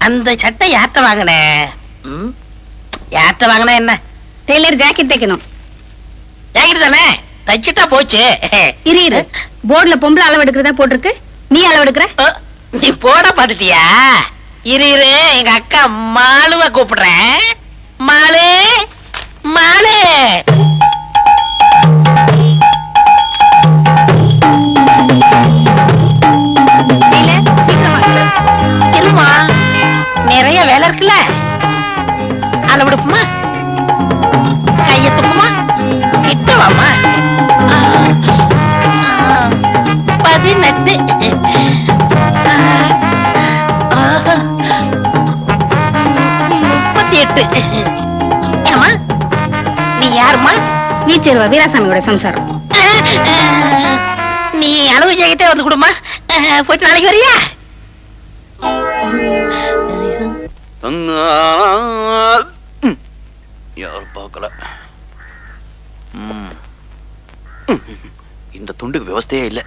அந்த சட்டை யார்கிட்ட வாங்கின? யார்கிட்ட வாங்கினா என்ன? டெய்லர் ஜாக்கெட் தைக்கணும். ஜாக்கெட் தானே, தைச்சிட்டா போச்சு. இரு போர்டுல பொம்பளை அளவு எடுக்கிறதா போட்டிருக்கு, நீ அளவு எடுக்கிற? நீ போட பாத்துட்டியா? இரு எங்க அக்கா மாலுவ கூப்பிடுறேன். மாலு மாலு, என்னமா நிறைய வேலை இருக்குல்ல, அளவெடுப்புமா, கைய தூக்குமா, கிட்ட வாமா. 18 38. ஏமா நீ யாருமா? வீச்சேருவா வீராசாமியோட சம்சாரம். நீ அளவு ஜாக்கெட்டே வந்து கொடுமா, போயிட்டு நாளைக்கு வரியா? யார் பார்க்கல. இந்த துண்டுக்கு விவஸ்தையே இல்ல.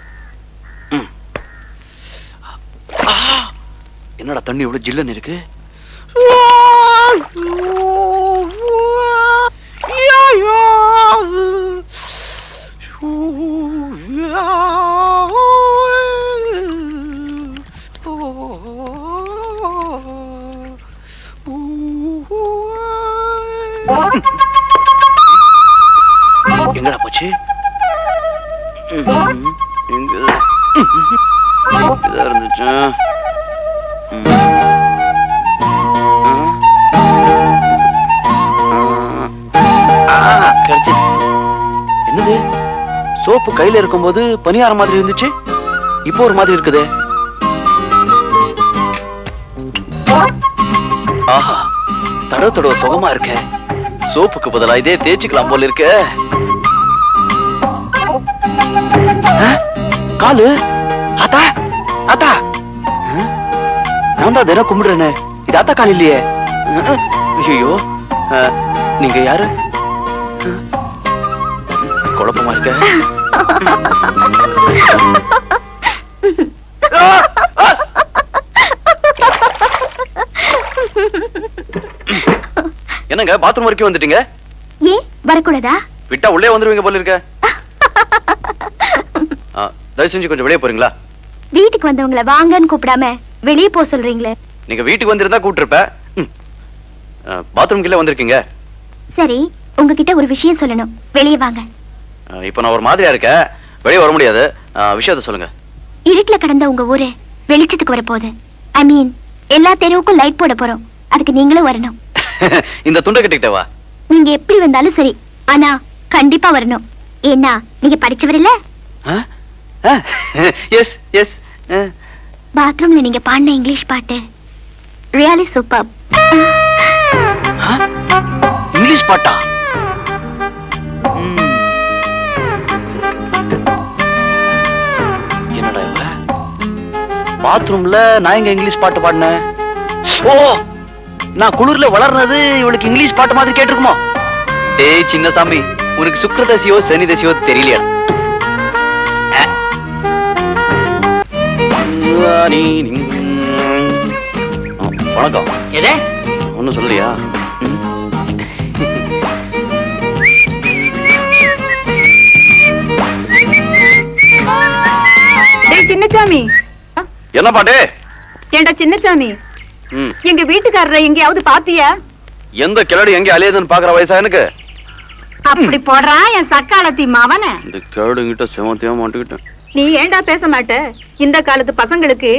என்னடா தண்ணி இவ்வளவு ஜில்லுன்னு இருக்கு? எங்கடா போச்சு? எங்க இருந்துச்சு? என்னது, சோப்பு கையில இருக்கும் போது பனியார மாதிரி இருந்துச்சு, இப்போ ஒரு மாதிரி இருக்குது. ஆஹா, தடவை சுகமா இருக்க. சோப்புக்கு பதிலா இதே தேய்ச்சிக்கலாம் போல இருக்க. காலு ஆத்தா, ஆத்தா நான் தான் தினம் கும்பிடுறேன்னு, இது ஆத்தா கால் இல்லையே. ஐயோ, நீங்க யாரு? குழப்பமா இருக்க. என்னங்க பாத்ரூம் வரைக்கும் வந்துட்டீங்க? ஏன் வரக்கூடாதா? விட்டா உள்ளே வந்துருவீங்க போல இருக்க. தயவு செஞ்சு கொஞ்சம் வெளியே போறீங்களா? வீட்டுக்கு வந்தவங்களை வாங்கன்னு கூப்பிடாம வெளியே போக சொல்றீங்களே. நீங்க வீட்டுக்கு வந்திருந்தா கூப்பிட்டுருப்ப. பாத்ரூம் கீழே வந்திருக்கீங்க. சரி, உங்ககிட்ட ஒரு விஷயம் சொல்லணும், வெளியே வாங்க. இப்ப நான் ஒரு மாதிரியா இருக்கேன், வெளியே வர முடியாது. விஷயத்த சொல்லுங்க. இருட்டுல கடந்த உங்க ஊரு வெளிச்சத்துக்கு வர போகுது. ஐ மீன், எல்லா தெருவுக்கும் லைட் போட போறோம். அதுக்கு நீங்களும் வரணும். இந்த துண்டை கட்டிக்கிட்டே வா. நீங்க எப்படி வந்தாலும் சரி, ஆனா கண்டிப்பா வரணும். ஏன்னா நீங்க படிச்சவர் இல்ல. Yes yes. பாத்ரூம்ல நீங்க பாடின இங்கிலீஷ் பாட்டு ரியலி சூப்பர். இங்கிலீஷ் பாட்டா? என்னடா இவ பாத்ரூம்ல நான் எங்க இங்கிலீஷ் பாட்டு பாடினேன்? ஓ, நான் குளிர்ல வளர்னது இவளுக்கு இங்கிலீஷ் பாட்டு மாதிரி கேட்டிருக்குமோ? ஏய் சின்னசாமி, உனக்கு சுக்கிரதசியோ சனி தசியோ தெரியலையா? வணக்கம். எதே ஒன்னும் சொல்லலையா? சின்னசாமி. என்ன பாட்டு? ஏண்டா சின்னசாமி, எங்க வீட்டுக்காரரை எங்கயாவது பாத்தியா? எந்த கிளடி எங்க அலையுதுன்னு பாக்குற வயசா எனக்கு? அப்படி போடுறான் என் சக்காலத்தி மாவன. இந்த கிளடு கிட்ட செமத்தியா மாட்டுக்கிட்டேன். நீ ஏண்டா பேச மாட்ட? இந்த காலத்து பசங்களுக்கு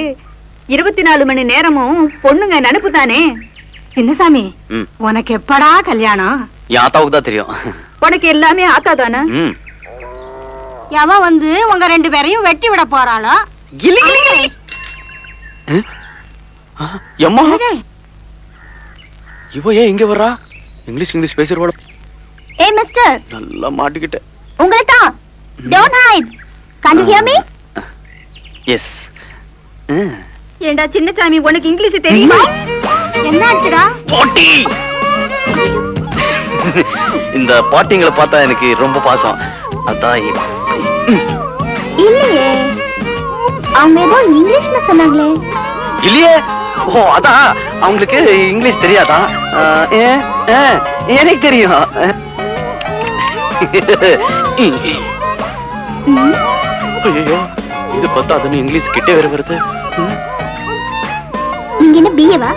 24 மணி நேரமும் பொண்ணுங்க நினைப்பு தானே. சின்னசாமி, உனக்கு எப்படா கல்யாணம்? என் ஆத்தாவுக்கு தான் தெரியும். உனக்கு எல்லாமே ஆத்தா தானே? எவன் வந்து உங்க 2 பேரையும் வெட்டி விட போறாளோ? இவ ஏன் இங்க வர்றா? இங்கிலீஷ் பேசுறவள. ஏய் மிஸ்டர், நல்லா மாட்டிக்கிட்டேன். உங்களை தான். Don't height. Can you hear me? Yes. ஏண்டா சின்னசாமி, உனக்கு இங்கிலீஷ் தெரியுமா? என்னாச்சுடா? பாட்டி. இந்த பாட்டிங்களை பார்த்தா எனக்கு ரொம்ப பாசம். அதான் இல்லையே, அவங்க ஏதோ இங்கிலீஷ்ல சொன்னாங்களே. இல்லையே, ஓ அதான் அவங்களுக்கு இங்கிலீஷ் தெரியாதான். எனக்கு தெரியும். ஐயோ இது பத்தாதுன்னு இங்கிலீஷ் கிட்டே வேற வருது. நீங்க என்ன பிஏவா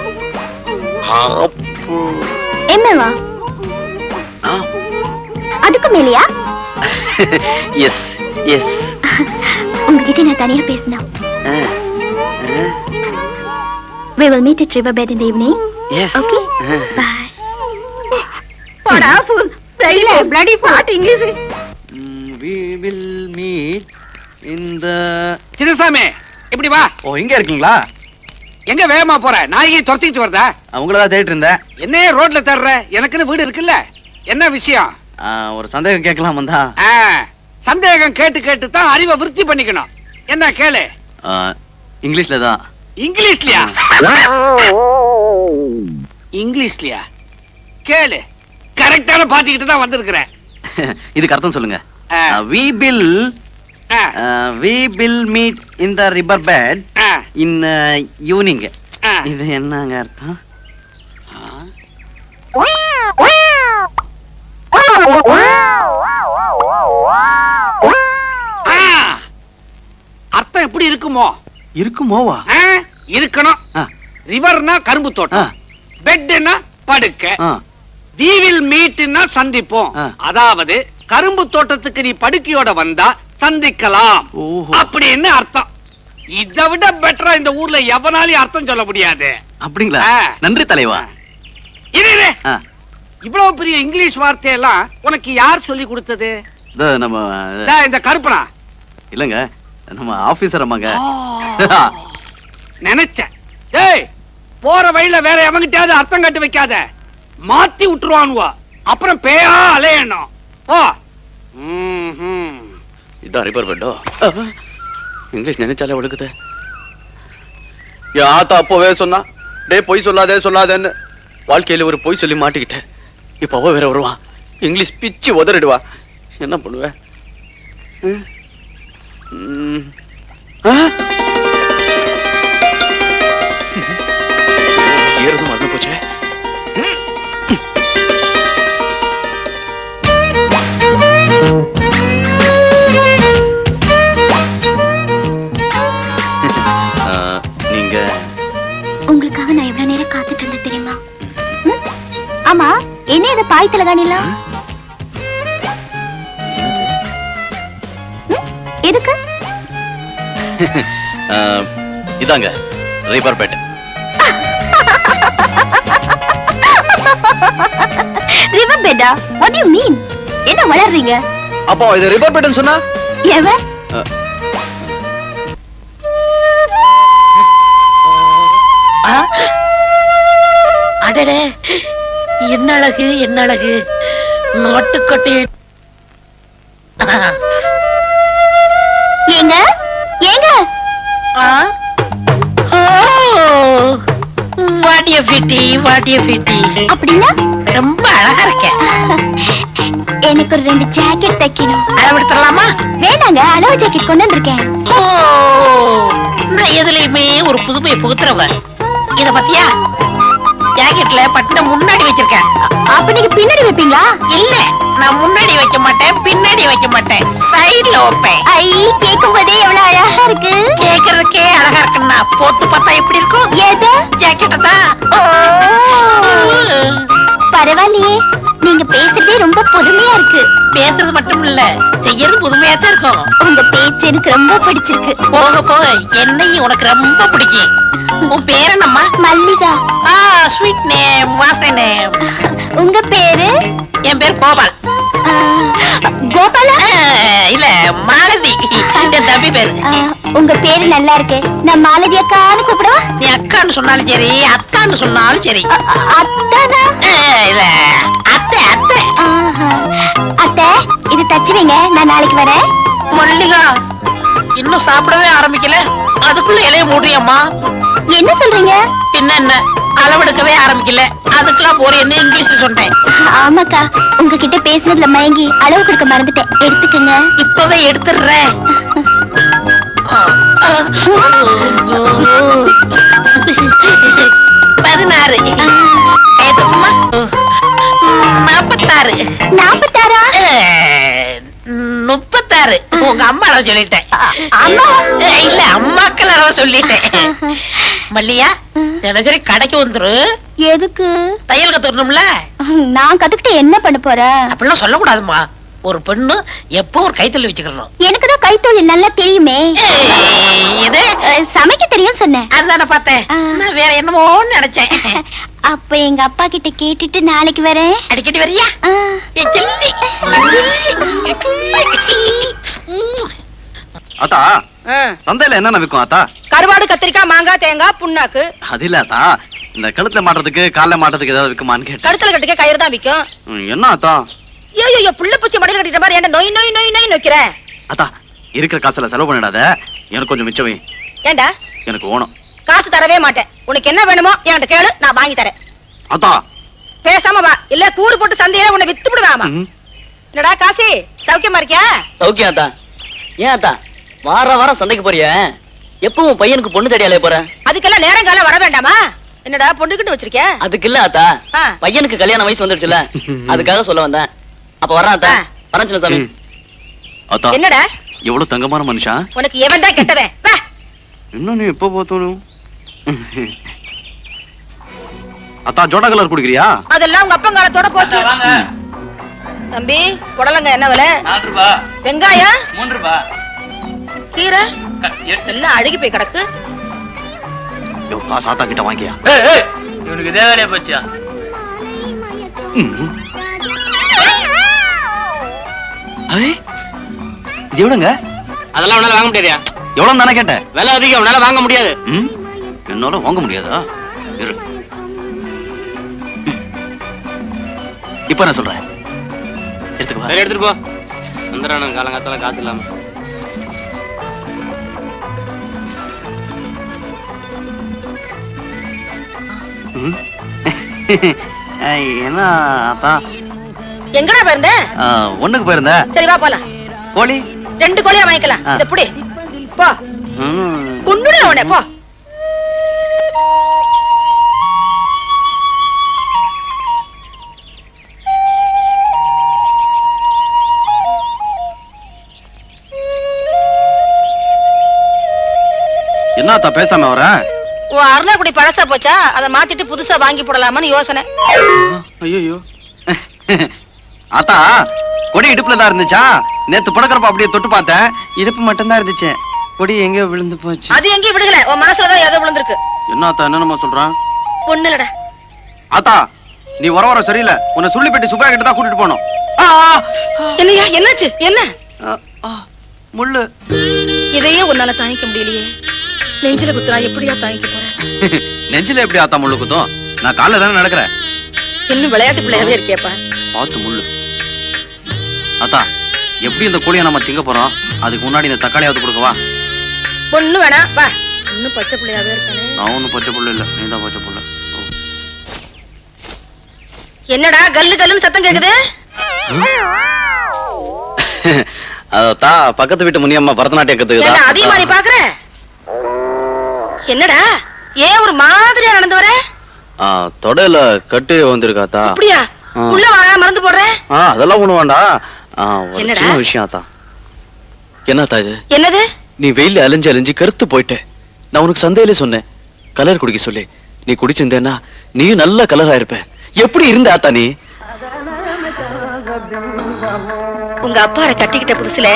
எம்ஏவா அதுக்கு மேலையா? Yes yes. உங்ககிட்ட நான் தனியா பேசணும். We will meet at Riverbed in the evening. Yes. Okay? Bye. போடா fool. தெரியல bloody fat English. We will meet in the. Chinnasamy இப்படி வா. ஓ இங்க இருக்கீங்களா? எங்க வேகமா போற? நாயகி துரத்திட்டு வரதா? அவங்கள தான் தேடிட்டு இருந்தேன். என்னையே ரோட்ல தேடுற? எனக்குன்னு வீடு இருக்குல்ல. என்ன விஷயம்? ஒரு சந்தேகம் கேட்கலாம் வந்தா. சந்தேகம் கேட்டு கேட்டு தான் அறிவை விருத்தி பண்ணிக்கணும். என்ன கேளு? இங்கிலீஷ்ல தான். இங்கிலீஷ்லயா? இங்கிலீஷ்லயா? கேளு. கரெக்டான பாத்துக்கிட்டு தான் வந்திருக்கிறேன். இதுக்கு அர்த்தம் சொல்லுங்க. We will meet in the riverbed in evening. இது என்னங்க அர்த்தம்? அர்த்தம் எப்படி இருக்குமோ? இருக்குமோவா? இருக்கணும். ரிவர்னா கரும்பு தோட்டம், பெட்னா படுக்க, we will meetனா சந்திப்போம். அதாவது கரும்பு தோட்டத்துக்கு நீ படுக்கையோட வந்தா சந்திக்கலாம் அப்படின்னு அர்த்தம். இதை விட பெட்டரா இந்த ஊர்ல எவனாலையும் அர்த்தம் சொல்ல முடியாது. அப்படிங்களா? நன்றி தலைவா. இவ்வளவு பெரிய இங்கிலீஷ் வார்த்தையெல்லாம் உனக்கு யார் சொல்லி கொடுத்தது? நம்ம இந்த கருப்பனா இல்லங்க, நம்ம ஆபீசர் அம்மாங்க. நினைச்சேன். டேய் போற வழியில வேற எவங்கிட்டாவது அர்த்தம் கட்டு வைக்காத, மாத்தி விட்டுருவானுவா. அப்புறம் பேயா அலையணும். ஓ இதான் ரிப்பேர் பெட்டோ. இங்கிலீஷ் நினைச்சாலே ஒழுக்குது. என் ஆத்தா அப்போவே சொன்னா, டே பொய் சொல்லாதே சொல்லாதேன்னு. வாழ்க்கையில ஒரு பொய் சொல்லி மாட்டிக்கிட்டேன். இப்ப அவ வேற வருவான், இங்கிலீஷ் பிச்சு உதறிடுவா. என்ன பண்ணுவேன்? ஏறது மறந்து போச்சு. நீங்க உங்களுக்காக நான் எவ்வளவு நேரம் காத்துட்டு இருந்தேன் தெரியுமா? ஆமா, என்ன இது பாய் தலகாணிலாம் எதுக்கு? இதாங்க ரிவர் பெட். ரிவர் பெட்டா? What do you mean? என்ன வளர்றீங்க? அப்போ இது ரிவர் பெட்னு சொன்னா எவன்? அடடே என்ன அழகு, என்ன அழகு. நாட்டுக்கொட்டை. ஏங்க ஏங்க வாடிய பிட்டி, வாடிய பிட்டி. அப்படின்னா ரொம்ப அழகா இருக்க. எனக்கு ஒரு 2 ஜாக்கெட் தைக்கணும். அளவெடுத்துடலாமா? வேண்டாங்க, அளவு ஜாக்கெட் கொண்டு வந்திருக்கேன். ஓ, நான் எதுலயுமே ஒரு புதுமையை புகுத்துறவ. இத பத்தியா? ஜாக்கெட்ல பட்டனை முன்னாடி வச்சிருக்கேன். அப்ப நீங்க பின்னாடி வைப்பீங்களா? இல்ல, நான் முன்னாடி வைக்க மாட்டேன், பின்னாடி வைக்க மாட்டேன், சைடுல வைப்பேன். ஐ, கேட்கும் போதே எவ்வளவு அழகா இருக்கு. கேக்குறதுக்கே அழகா இருக்குன்னா போட்டு பார்த்தா எப்படி இருக்கும்? எது? ஜாக்கெட்ட தான். பரவாயில்லையே, நீங்க பேசுறதே ரொம்ப புதுமையா இருக்கு. பேசுறது மட்டும் இல்ல, செய்யறது புதுமையா தான் இருக்கும். உங்க பேச்சு எனக்கு ரொம்ப பிடிச்சிருக்கு. போக போக என்னையும் உனக்கு ரொம்ப பிடிக்கும். உன் பேர் என்னம்மா? மல்லிகா. ஸ்வீட் நேம், வாசனை நேம். உங்க பேரு? என் பேர் கோபால். கோபாலா? இல்ல, மாலதி. என் தம்பி பேரு. உங்க பேரு நல்லா இருக்கு. நான் மாலதி அக்கான்னு கூப்பிடுவா? நீ அக்கான்னு சொன்னாலும் சரி, அத்தான்னு சொன்னாலும் சரி. அத்தானா? இல்ல, அத்தை அத்தை. அத்தை, இது தச்சு வைங்க, நான் நாளைக்கு வரேன். மல்லிகா, இன்னும் சாப்பிடவே ஆரம்பிக்கல, அதுக்குள்ள இலைய மூடுறியம்மா. என்ன சொல்றீங்க? பின்ன என்ன, அளவெடுக்கவே ஆரம்பிக்கல, அதுக்கெல்லாம் போறேன்னு இங்கிலீஷ்ல சொன்னேன். ஆமாக்கா, உங்ககிட்ட பேசுனதுல மயங்கி அளவு கொடுக்க மறந்துட்டேன். எடுத்துக்கங்க. இப்பவே எடுத்துடுறேன். 16 ஏத்துக்குமா 46 46 36 உங்க அம்மா அளவு சொல்லிட்டேன் அம்மா இல்ல அம்மாக்கள் அளவு சொல்லிட்டேன் மல்லியா தினசரி கடைக்கு வந்துரு எதுக்கு தையல் கத்துக்கணும்ல நான் கத்துக்கிட்டு என்ன பண்ண போறேன் அப்படிலாம் சொல்லக்கூடாதுமா ஒரு பெண்ணு எப்போ ஒரு கைத்தொழில் வச்சுக்கணும் எனக்கு தான் கைத்தொழில் நல்லா தெரியுமே இது சமைக்க தெரியும் சொன்னேன் அதுதானே பார்த்தேன் நான் வேற என்னமோ நினைச்சேன் அப்ப எங்க அப்பா கிட்ட கேட்டுட்டு நாளைக்கு வரேன் அடிக்கடி வரியா என் செல்லி. ஆத்தா சந்தையில என்னென்ன விற்கும் ஆத்தா? கருவாடு, கத்திரிக்காய், மாங்காய், தேங்காய், புண்ணாக்கு. அது இல்ல ஆத்தா, இந்த கழுத்துல மாட்டுறதுக்கு கால்ல மாட்டுறதுக்கு ஏதாவது விற்குமான்னு கேட்டேன். கழுத்துல கட்டிக்க கயிறு தான் விக்கும். என்ன ஆத்தா? ஐயோ புள்ள பூச்சி மடியில கட்டிட்ட மாதிரி ஏன்டா நோய் நோய் நோய் நோய் நோக்கிற? ஆத்தா இருக்கிற காசுல செலவு பண்ணிடாத, எனக்கு கொஞ்சம் மிச்சம் வை. ஏண்டா? எனக்கு ஓணும். காசு தரவே மாட்டேன். உனக்கு என்ன வேணுமோ என்கிட்ட கேளு, நான் வாங்கி தரேன். ஆத்தா பேசாம வா, இல்ல கூறு போட்டு சந்தையில உன்னை வித்து விடுவாமா. என்னடா காசி, சௌக்கியமா இருக்கியா? சௌக்கியம் ஆத்தா. ஏன் ஆத்தா வாரம் சந்தைக்கு போறிய? எப்பவும் பையனுக்கு பொண்ணு தேடியாலே போற? அதுக்கெல்லாம் நேரங்காலம் வர வேண்டாமா? என்னடா பொண்ணுகிட்டு வச்சிருக்க? அதுக்கு இல்ல ஆத்தா, பையனுக்கு கல்யாண வயசு வந்துடுச்சுல, அதுக்காக சொல்ல வந்தேன். அப்ப வர்றேன் ஆத்தா. வரேன் சின்ன சாமி. ஆத்தா என்னடா எவ்வளவு தங்கமான மனுஷா. உனக்கு எவன் தான் கெட்டவன்? வா. இன்னும் நீ எப்ப போத்தணும்? அத்தா ஜோடா கலர் குடிக்கிறியா? அதெல்லாம் உங்க அப்பங்காலத்தோட போச்சு. தம்பி புடலங்க என்ன விலை? 4 ரூபாய். வெங்காயம் 3 ரூபாய். கீரை எல்லாம் அழுகி போய் கிடக்கு. காசு ஆத்தா கிட்ட வாங்கியா? இவனுக்கு இதே வேலையா போச்சியா? இது எவ்வளவுங்க? அதெல்லாம் உன்னால வாங்க முடியாதியா? எவ்வளவு தானே கேட்டேன். விலை அதிகம், உன்னால வாங்க முடியாது. என்னால வாங்க முடியாதா? இரு. இப்ப நான் சொல்றேன், எடுத்துக்க. வேற எடுத்துட்டு போ. வந்துடுறானு காலங்காத்தால காசு இல்லாம. என்ன ஆத்தா? எங்கடா போயிருந்த? ஒண்ணுக்கு போயிருந்த. சரி வா போலாம். கோழி 2 கோழியா வாங்கிக்கலாம். இந்த புடி போ. குண்டுல உடனே போ. என்னத்தா பேசாம வர? உன் அருணாக்குடி பழசா போச்சா, அதை மாத்திட்டு புதுசா வாங்கி போடலாமான்னு யோசனை. ஐயோ ஆத்தா, கொடி இடுப்புல தான் இருந்துச்சா? நேத்து புடக்கிறப்ப அப்படியே தொட்டு பார்த்தேன், இடுப்பு மட்டும் தான் இருந்துச்சு. கொடி எங்கேயோ விழுந்து போச்சு. அது எங்கேயும் விடுகல, உன் மனசுலதான் ஏதோ விழுந்திருக்கு. என்ன ஆத்தா என்னமா சொல்றான்? ஒண்ணு இல்லடா. ஆத்தா நீ வர சரியில்லை, உன்னை சுள்ளிப்பட்டி சுப்பையா கிட்ட தான் கூட்டிட்டு போனோம். என்னையா என்னாச்சு? என்ன முள்ளு? இதையே உன்னால தாங்கிக்க முடியலையே, நெஞ்சில குத்துறா எப்படியா தாங்கிக்க போற? நெஞ்சில எப்படி ஆத்தா முள்ளு குத்தும்? நான் காலைல தானே நடக்கிறேன். இன்னும் விளையாட்டு பிள்ளையாவே இருக்கியப்பா. பார்த்து முள்ளு. ஆத்தா எப்படி இந்த கோழியை நம்ம திங்க போறோம்? அதுக்கு முன்னாடி இந்த தக்காளியாவது கொடுக்கவா? ஒண்ணு வேணாம் வா. இன்னும் பச்சை பிள்ளையாவே இருக்கானே. நான் ஒண்ணும் பச்சை புள்ள இல்ல, நீதான் பச்சை புள்ள. என்னடா கல்லு கல்லுன்னு சத்தம் கேக்குது? அதா பக்கத்து வீட்டு முனியம்மா பரதநாட்டியம் கத்துக்குதா. அதிகமா நீ பாக்குற? என்னடா ஏன் ஒரு மாதிரியா நடந்து வர? தொடையில கட்டு வந்திருக்காத்தா. அப்படியா? உள்ள வாங்க, மருந்து போடுறேன். அதெல்லாம் ஒண்ணு வேண்டாம். என்னடா சின்ன விஷயம் ஆத்தா. என்னத்தா இது? என்னது? நீ வெயில அலைஞ்சு அலைஞ்சு கருத்து போயிட்ட. நான் உனக்கு சந்தையிலே சொன்னேன் கலர் குடிக்க சொல்லி. நீ குடிச்சிருந்தேன்னா நீ நல்ல கலரா இருப்ப. எப்படி இருந்த ஆத்தா நீ? உங்க அப்பாரை கட்டிக்கிட்ட புதுசுல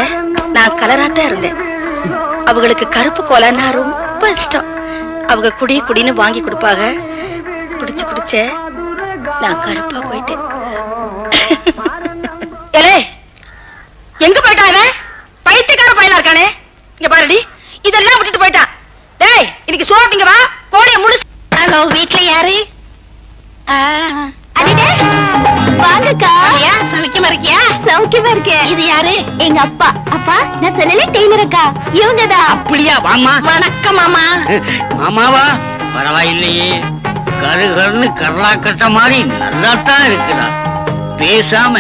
நான் கலராத்தான் இருந்தேன். அவங்களுக்கு கருப்பு கோலன்னா ரொம்ப இஷ்டம். அவங்க குடி குடின்னு வாங்கி கொடுப்பாங்க. குடிச்சு குடிச்ச நான் கருப்பா போயிட்டேன். ஏலே எங்க போயிட்டான் அவன்? பைத்தியக்கார பயலா இருக்கானே. இங்க பாருடி, இதெல்லாம் விட்டுட்டு போயிட்டான். டேய் இன்னைக்கு சோறு திங்க வா, கோழிய முழுசு. ஹலோ, வீட்ல யாரு? வாங்கக்கா. சமைக்கமா இருக்கியா? சௌக்கியமா இருக்கேன். இது யாரு? எங்க அப்பா. அப்பா நான் சொல்லல டெய்லர் அக்கா, இவங்கதான். அப்படியா? வாமா. வணக்கம் மாமா. மாமாவா? பரவாயில்லையே, கருகருன்னு கர்லா கட்ட மாதிரி நல்லாத்தான் இருக்கிறா. பேசாம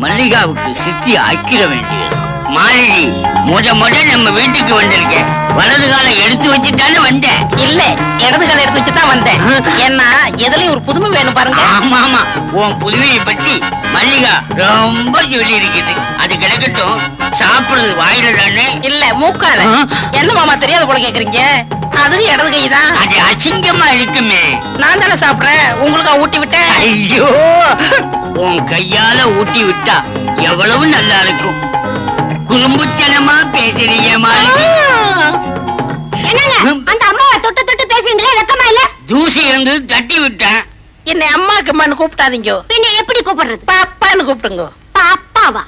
மல்லிகாவுக்கு சித்தி ஆக்கிட வேண்டியது. மாலினி முத நம்ம வீட்டுக்கு வந்திருக்கேன். வலது காலை எடுத்து வச்சுட்டானு வந்தேன். இல்ல இடது கால எடுத்து வச்சுதான் வந்தேன். ஏன்னா எதுலயும் ஒரு புதுமை வேணும் பாருங்க. ஆமா ஆமா, உன் புதுமையை பத்தி மல்லிகா ரொம்ப சொல்லி இருக்குது. அது கிடக்கட்டும், சாப்பிடுறது வாயில தானே? இல்ல மூக்கால. என்ன மாமா தெரியாத போல கேக்குறீங்க? அது இடது கை தான். அது அசிங்கமா இருக்குமே. நான் தானே சாப்பிடுறேன், உங்களுக்கு ஊட்டி விட்டேன். ஐயோ, உன் கையால ஊட்டி விட்டா எவ்வளவு நல்லா இருக்கும். குறும்புத்தனமா பேசுறீங்க மாலினி. என்னங்க அந்த அம்மாவை தொட்டு தொட்டு பேசுறீங்களே, வெக்கமா இல்ல? தூசி இருந்து தட்டி விட்டேன். என்னை அம்மாக்கு அம்மான்னு கூப்பிட்டாதீங்க, பின்ன எப்படி கூப்பிடுறது? பாப்பான்னு கூப்பிடுங்க. பாப்பாவா?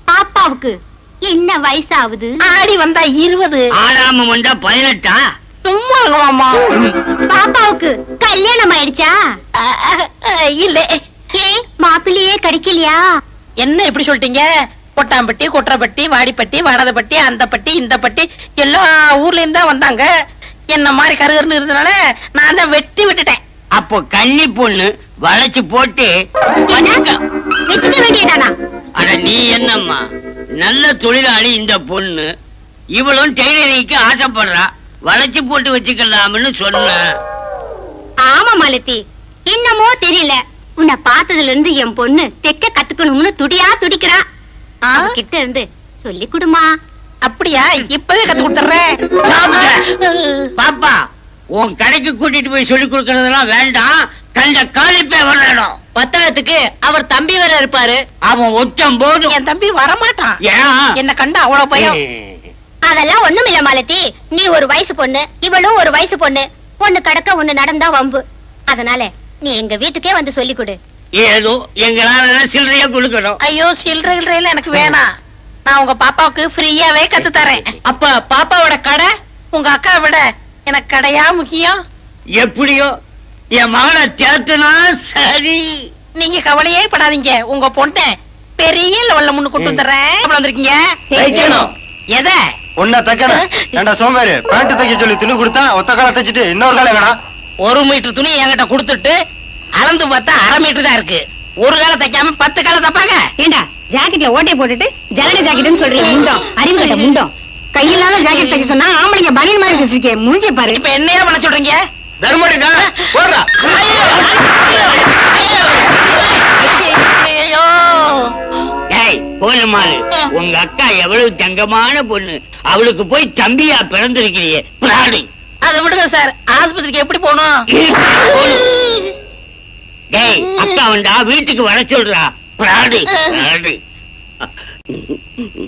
பாப்பாவுக்கு என்ன வயசாகுது? ஆடி வந்தா 20. ஆறாம வந்தா 18. சும்மா இருங்க மாமா. பாப்பாவுக்கு கல்யாணம் ஆயிடுச்சா? இல்ல. மாப்பிள்ளையே கிடைக்கலையா? என்ன இப்படி சொல்லிட்டீங்க? கொட்டாம்பட்டி, கொற்றப்பட்டி, வாடிப்பட்டி, வாடதப்பட்டி, அந்த பட்டி, இந்த பட்டி எல்லா ஊர்ல இருந்து தான் வந்தாங்க. என்ன மாதிரி கருகருன்னு இருந்தனால நான் தான் வெட்டி விட்டுட்டேன். அப்போ கன்னி பொண்ணு வளைச்சு போட்டு வச்சுக்க வேண்டியதானா? அட நீ என்னம்மா, நல்ல தொழிலாளி இந்த பொண்ணு. இவளும் டெய்லரிங்க்கு ஆசைப்படுறா, வளைச்சு போட்டு வச்சுக்கலாம்னு சொன்ன. ஆமா மாலதி, என்னமோ தெரியல, உன்னை பார்த்ததுல இருந்து என் பொண்ணு தெக்க கத்துக்கணும்னு துடியா துடிக்கிறா. கிட்ட இருந்து சொல்லி கொடுமா. அப்படியா? இப்பவே கத்து கொடுத்துறேன். பாப்பா, உன் கடைக்கு கூட்டிட்டு போய் சொல்லி கொடுக்கறதெல்லாம் வேண்டாம். கண்ட காலிப்பே வரணும். பத்தாவதுக்கு அவர் தம்பி வேற இருப்பாரு. அவன் ஒச்சம் போதும். என் தம்பி வரமாட்டான். ஏன்? என்ன கண்டா அவ்வளவு பயம். அதெல்லாம் ஒண்ணுமில்ல மாலதி, நீ ஒரு வயசு பொண்ணு, இவளும் ஒரு வயசு பொண்ணு. ஒண்ணு கடக்க ஒண்ணு நடந்தா வம்பு. அதனால நீ எங்க வீட்டுக்கே வந்து சொல்லி கொடு. ஏதோ எங்களால சில்லறையா கொடுக்கணும். ஐயோ, சில்லறையில எனக்கு வேணாம். நான் உங்க பாப்பாவுக்கு ஃப்ரீயாவே கத்து தரேன். அப்ப பாப்பாவோட கடை உங்க அக்கா விட எனக்கு கடையா முக்கியம்? எப்படியோ என் மகனை சேர்த்துனா சரி. நீங்க கவலையே படாதீங்க, உங்க பொண்ணை பெரிய லெவல்ல முன்னு கொண்டு வந்துடுறேன். வந்திருக்கீங்க எதை? ஒன்னா தக்கணும். ஏண்டா சோம்பேறி, பேண்ட் தைக்க சொல்லி துணி கொடுத்தா ஒத்த காலை தைச்சிட்டு இன்னொரு காலை வேணா. 1 மீட்டர் துணி என்கிட்ட கொடுத்துட்டு அளந்து பார்த்தா 1/2 மீட்டர் தான் இருக்கு. ஒரு காலை தைக்காம 10 காலை தப்பாங்க. ஏண்டா ஜாக்கெட்ல ஓட்டை போட்டுட்டு ஜலட ஜாக்கெட்னு சொல்றீங்க? முண்டம், அறிவு கட்ட முண்டம். கையில்லாத ஜாக்கெட் தைக்க சொன்னா ஆம்பளைங்க பனியன் மாதிரி வச்சிருக்கேன். மூஞ்சி பாரு. இப்ப என்னையா பண்ண சொல்றீங்க? தர்மடிடா போடுறா. ஐயோ, ஏய் கோலமாலு, உங்க அக்கா எவ்வளவு தங்கமான பொண்ணு. அவளுக்கு போய் தம்பியா பிறந்திருக்கிறியே பிராடி. அதை விடுங்க சார், ஆஸ்பத்திரிக்கு எப்படி போகணும்? டேய், அக்கா வந்தா வீட்டுக்கு வர சொல்றா. பிராடி பிராடி.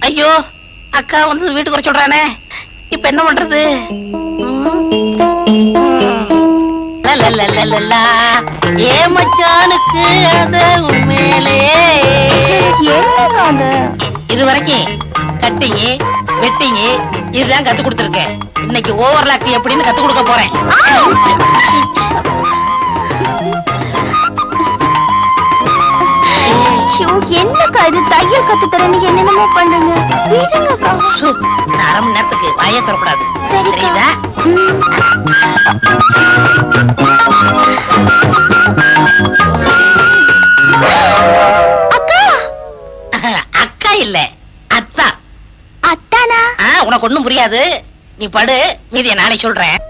ஐயோ, அக்கா வந்து வீட்டுக்கு வர சொல்றானே, இப்ப என்ன பண்றது? ஏ மச்சானுக்கு ஆசை உண்மையிலே. இது வரைக்கும் கட்டிங், வெட்டிங் இதுதான் கத்து கொடுத்துருக்கேன். இன்னைக்கு ஓவர்லாக் எப்படின்னு கத்து கொடுக்க போறேன். என்னக்கா இது தையல் கத்து தரேன்னு என்னென்னமோ பண்ணுங்க. சு, இந்த 1/2 மணி நேரத்துக்கு வாயை தரக்கூடாது. சரிதா? அக்கா இல்ல, அத்தா. அத்தானா? உனக்கு ஒண்ணும் புரியாது, நீ படு, மீதிய நாளை சொல்றேன்.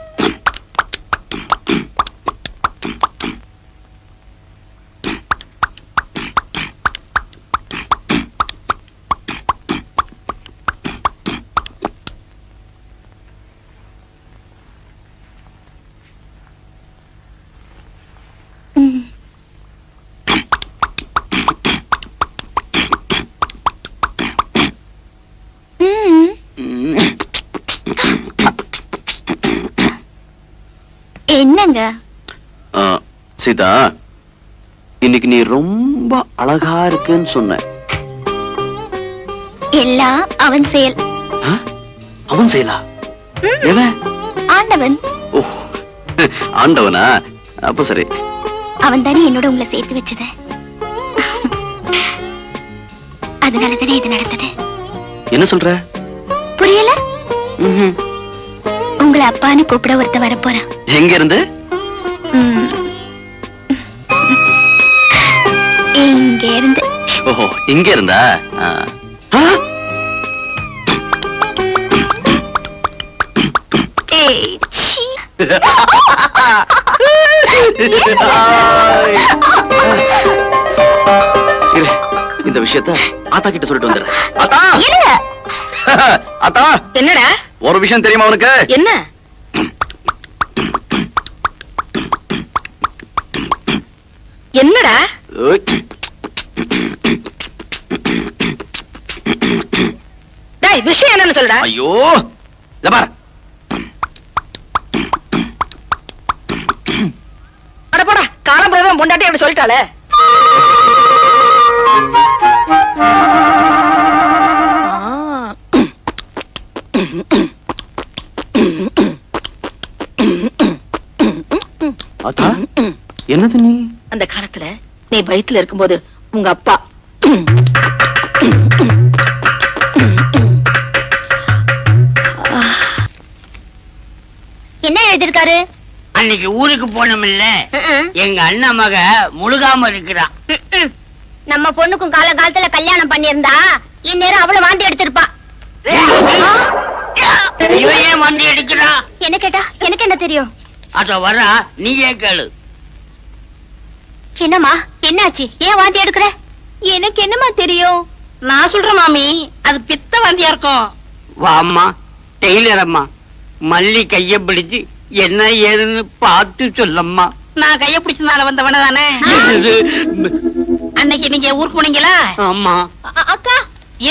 என்னங்க சீதா, இன்னைக்கு நீ ரொம்ப அழகா இருக்குன்னு சொன்ன. எல்லாம் அவன் செயல். அவன் செய்யலா? எவன்? ஆண்டவன். ஓ, ஆண்டவனா? அப்ப சரி. அவன் தானே என்னோட உங்களை சேர்த்து வச்சது. அதனால தானே இது நடந்தது. என்ன சொல்ற? புரியல? உங்களை அப்பான்னு கூப்பிட ஒருத்த வரப்போறான். எங்க இருந்து? இங்க இருந்து. ஓஹோ, இங்க இருந்தா? இரு, இந்த விஷயத்த ஆத்தா கிட்ட சொல்லிட்டு வந்துடுறேன். ஆத்தா ஆத்தா, என்னடா ஒரு விஷயம் தெரியுமா உனக்கு? என்ன? என்னடா? டேய், விஷயம் என்னன்னு சொல்லுடா. ஐயோ, இத பாரு. அட போடா, காலம்புறதான் பொண்டாட்டி அப்படி சொல்லிட்டாளே. ஆத்தா, என்னது நீ? அந்த காலத்துல நீ வயித்துல இருக்கும்போது உங்க அப்பா என்ன எழுதிருக்காரு? அன்னைக்கு ஊருக்கு போனோம்ல, எங்க அண்ணன் மக முழுகாம இருக்கிறா. நம்ம பொண்ணுக்கும் காலத்துல கல்யாணம் பண்ணியிருந்தா இந்நேரம் அவ்வளவு வாந்தி எடுத்திருப்பா. இவன் ஏன் வண்டி எடுக்கிறா? என்ன கேட்டா எனக்கு என்ன தெரியும்? அத வரா, நீயே கேளு. என்னம்மா, என்னாச்சு? ஏன் வாந்தி எடுக்கிற? எனக்கு என்னம்மா தெரியும்? நான் சொல்றேன் மாமி, அது பித்த வாந்தியா இருக்கும். வாம்மா, டெய்லர் அம்மா, மல்லி கைய பிடிச்சு என்ன ஏதுன்னு பார்த்து சொல்லம்மா. நான் கைய பிடிச்சதுனால வந்தவன தானே. அன்னைக்கு நீங்க ஊருக்கு போனீங்களா? ஆமா. அக்கா,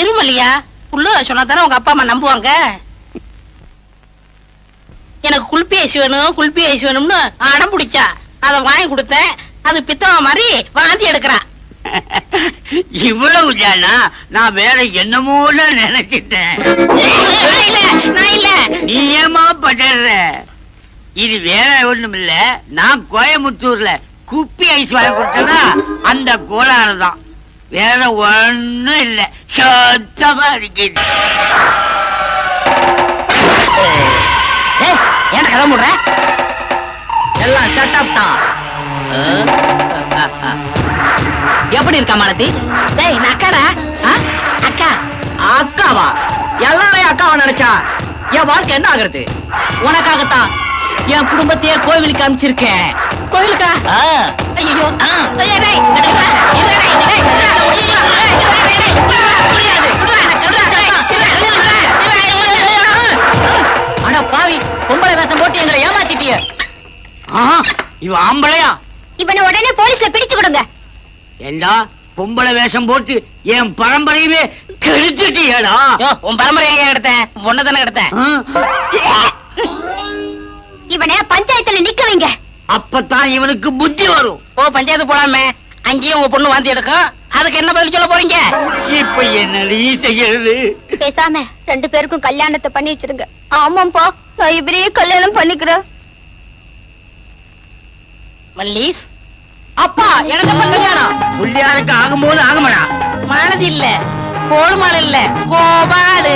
எருமல்லையா புள்ள சொன்னா தானே உங்க அப்பா அம்மா நம்புவாங்க. எனக்கு குல்பி ஐஸ் வேணும், குல்பி ஐஸ் வேணும்னு அடம் பிடிச்சா. அத வாங்கி கொடுத்தேன். அது பித்தவ மாதிரி வாந்தி எடுக்கிறா. இவ்வளவு தானா? நான் வேற என்னமோல நினைச்சிட்டேன். நான் இல்ல. நீ ஏமா படுற? இது வேற ஒண்ணும் இல்ல, நான் கோயம்புத்தூர்ல குப்பி ஐஸ் வாங்கி கொடுத்தனா அந்த கோளாறு தான், வேற ஒண்ணும் இல்ல. சுத்தமா இருக்குது. ஏன் கதை முடுற? எல்லாம் செட்டப் தான். எப்படி இருக்கா மாலதி? டேய், நான் அக்காடா. அக்கா அக்காவா? எல்லாரையும் அக்காவா நினைச்சா என் வாழ்க்கை என்ன ஆகுறது? உனக்காகத்தான் என் குடும்பத்தையே கோவிலுக்கு அனுப்பிச்சிருக்கேன். கோவிலுக்கா? ஐயோ, அட பாவி, பொம்பளை வேஷம் போட்டு எங்களை ஏமாத்திட்டிய. இவ ஆம்பளையா? இவனை உடனே போலீஸ்ல பிடிச்சு கொடுங்க. ஏண்டா, பொம்பளை வேஷம் போட்டு என் பரம்பரையுமே கெடுத்துட்டியடா. உன் பரம்பரை எங்க எடுத்தேன்? பொண்ணதானே எடுத்தேன். இவனை பஞ்சாயத்துல நிக்க வைங்க. அப்பதான் இவனுக்கு புத்தி வரும். ஓ, பஞ்சாயத்து போலாமே. அங்கேயும் உங்க பொண்ணு வாந்தி எடுக்கும். அதுக்கு என்ன பதில் சொல்ல போறீங்க? இப்ப என்னடி செய்யறது? பேசாம 2 பேருக்கும் கல்யாணத்தை பண்ணி வச்சிருங்க. ஆமாப்பா, நான் இவரையே கல்யாணம் பண்ணிக்கிறேன். மல்லீஸ், அப்பா எனக்கு எப்ப கல்யாணம்? புள்ளியாருக்கு ஆகும்போது ஆகுமடா. மானது இல்ல, கோல்மால் இல்ல, கோபாலு.